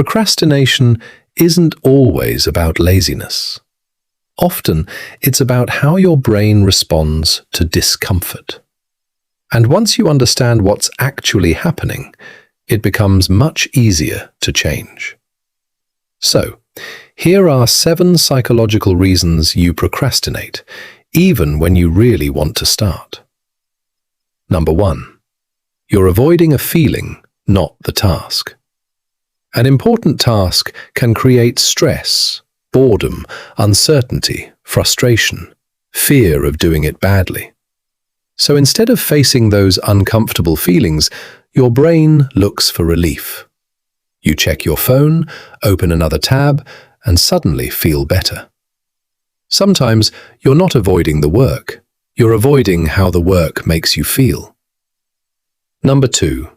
Procrastination isn't always about laziness. Often, it's about how your brain responds to discomfort. And once you understand what's actually happening, it becomes much easier to change. So, here are 7 psychological reasons you procrastinate, even when you really want to start. Number 1. You're avoiding a feeling, not the task. An important task can create stress, boredom, uncertainty, frustration, fear of doing it badly. So instead of facing those uncomfortable feelings, your brain looks for relief. You check your phone, open another tab, and suddenly feel better. Sometimes you're not avoiding the work, you're avoiding how the work makes you feel. Number 2.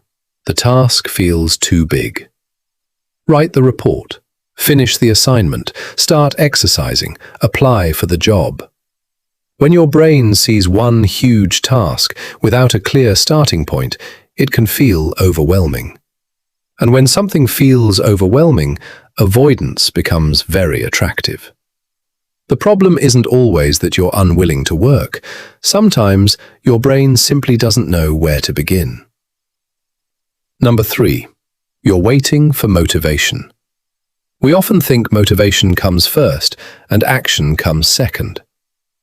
The task feels too big. Write the report, finish the assignment, start exercising, apply for the job. When your brain sees one huge task without a clear starting point, it can feel overwhelming. And when something feels overwhelming, avoidance becomes very attractive. The problem isn't always that you're unwilling to work. Sometimes your brain simply doesn't know where to begin. Number 3. You're waiting for motivation. We often think motivation comes first and action comes second.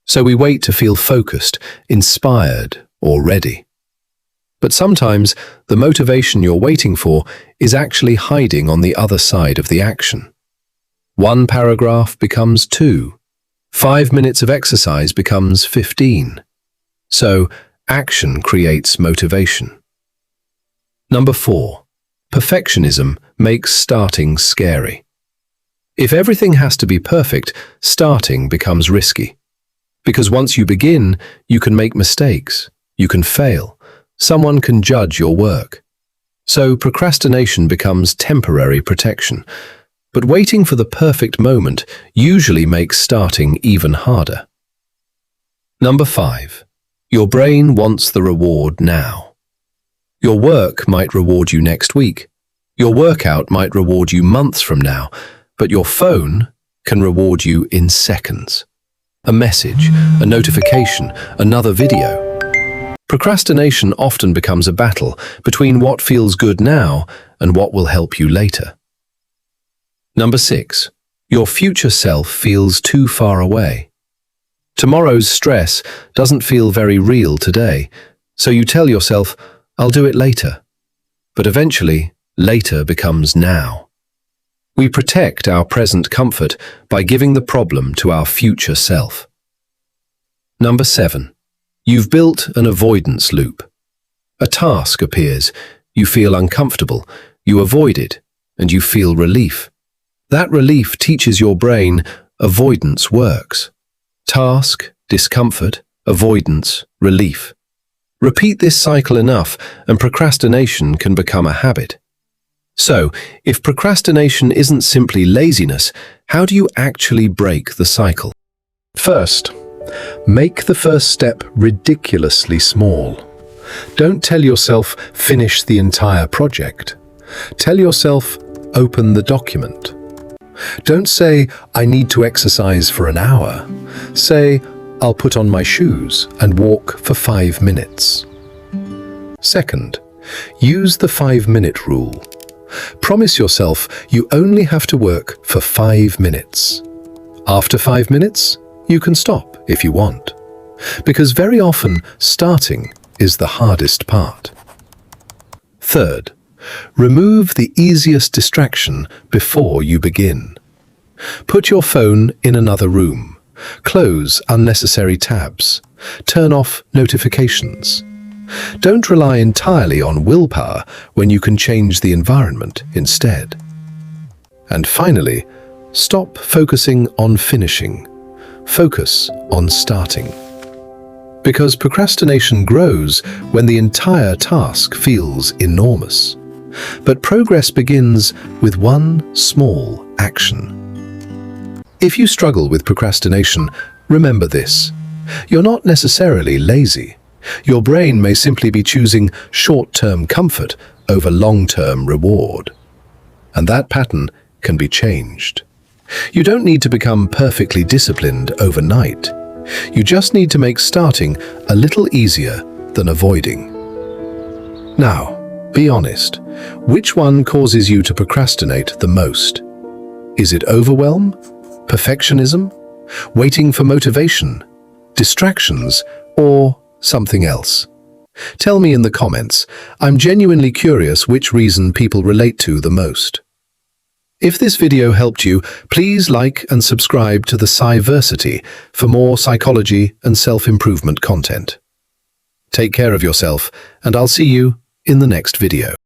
So we wait to feel focused, inspired, or ready. But sometimes the motivation you're waiting for is actually hiding on the other side of the action. 1 paragraph becomes 2. 5 minutes of exercise becomes 15. So action creates motivation. Number 4. Perfectionism makes starting scary. If everything has to be perfect, starting becomes risky. Because once you begin, you can make mistakes, you can fail, someone can judge your work. So procrastination becomes temporary protection. But waiting for the perfect moment usually makes starting even harder. Number 5. Your brain wants the reward now. Your work might reward you next week. Your workout might reward you months from now, but your phone can reward you in seconds. A message, a notification, another video. Procrastination often becomes a battle between what feels good now and what will help you later. Number 6. Your future self feels too far away. Tomorrow's stress doesn't feel very real today, so you tell yourself, I'll do it later. But eventually, later becomes now. We protect our present comfort by giving the problem to our future self. Number 7. You've built an avoidance loop. A task appears, you feel uncomfortable, you avoid it, and you feel relief. That relief teaches your brain avoidance works. Task, discomfort, avoidance, relief. Repeat this cycle enough and procrastination can become a habit. So, if procrastination isn't simply laziness, how do you actually break the cycle? First, make the first step ridiculously small. Don't tell yourself, finish the entire project. Tell yourself, open the document. Don't say, I need to exercise for an hour. Say, I'll put on my shoes and walk for 5 minutes. Second, use the 5-minute rule. Promise yourself you only have to work for 5 minutes. After 5 minutes, you can stop if you want. Because very often, starting is the hardest part. Third, remove the easiest distraction before you begin. Put your phone in another room. Close unnecessary tabs. Turn off notifications. Don't rely entirely on willpower when you can change the environment instead. And finally, stop focusing on finishing. Focus on starting. Because procrastination grows when the entire task feels enormous. But progress begins with one small action. If you struggle with procrastination, remember this. You're not necessarily lazy. Your brain may simply be choosing short-term comfort over long-term reward. and that pattern can be changed. You don't need to become perfectly disciplined overnight. You just need to make starting a little easier than avoiding. Now, be honest. Which one causes you to procrastinate the most? Is it overwhelm? Perfectionism? Waiting for motivation? Distractions? Or something else? Tell me in the comments. I'm genuinely curious which reason people relate to the most. If this video helped you, please like and subscribe to the Psyversity for more psychology and self-improvement content. Take care of yourself, and I'll see you in the next video.